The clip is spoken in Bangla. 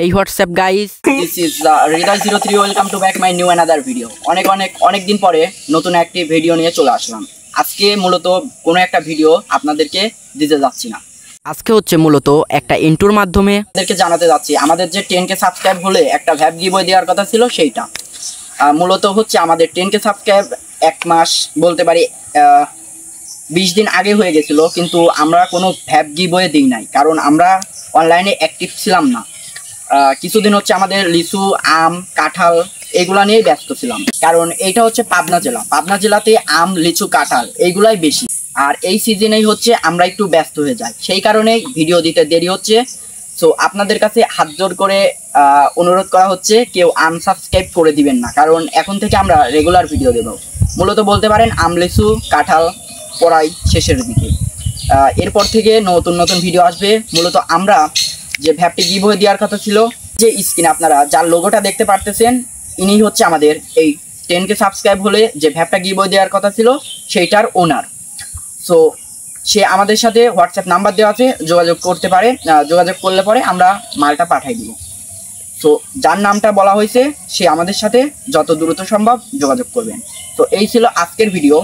Hey, what's up guys? This is Rida03. Welcome to back my new another video. অনেক দিন পরে নতুন একটি ভিডিও নিয়ে চলে আসলাম। আজকে মূলত কোনো একটা ভিডিও আপনাদেরকে দিতে যাচ্ছি না। আজকে হচ্ছে মূলত একটা ইন্ট্রোর মাধ্যমে আপনাদেরকে জানাতে যাচ্ছি আমাদের যে 10k সাবস্ক্রাইব হলে একটা ভ্যাপ গিভওয়ে দেওয়ার কথা ছিল সেইটা। মূলত হচ্ছে আমাদের 10k সাবস্ক্রাইব এক মাস বলতে পারি 20 দিন আগে হয়ে গেছিল, কিন্তু আমরা কোনো ভ্যাপ গিভওয়ে দিই নাই, কারণ আমরা অনলাইনে অ্যাক্টিভ ছিলাম না। কিছুদিন হচ্ছে আমাদের লিচু, আম, কাঁঠাল এইগুলা নিয়েই ব্যস্ত ছিলাম, কারণ এইটা হচ্ছে পাবনা জেলাতে আম, লিচু, কাঁঠাল এইগুলাই বেশি। আর এই সিজনেই হচ্ছে আমরা একটু ব্যস্ত হয়ে যাই, সেই কারণে ভিডিও দিতে দেরি হচ্ছে। সো আপনাদের কাছে হাত জোর করে অনুরোধ করা হচ্ছে, কেউ আনসাবস্ক্রাইব করে দিবেন না, কারণ এখন থেকে আমরা রেগুলার ভিডিও দেব। মূলত বলতে পারেন আম, লিচু, কাঁঠাল পড়াই শেষের দিকে, এরপর থেকে নতুন ভিডিও আসবে। মূলত আমরা যে ভ্যাপটি গিভওয়ে দেওয়ার কথা ছিল, যে স্ক্রিনে আপনারা যার লোগোটা দেখতে পারতেছেন, ইনি হচ্ছে আমাদের এই 10k সাবস্ক্রাইব হলে যে ভ্যাপটা গিভওয়ে দেওয়ার কথা ছিল সেইটার ওনার। সো সে আমাদের সাথে হোয়াটসঅ্যাপ নাম্বার দেওয়া আছে, যোগাযোগ করতে পারে। যোগাযোগ করলে পরে আমরা মালটা পাঠাই দিব। সো যার নামটা বলা হয়েছে সে আমাদের সাথে যত দ্রুত সম্ভব যোগাযোগ করবেন। তো এই ছিল আজকের ভিডিও।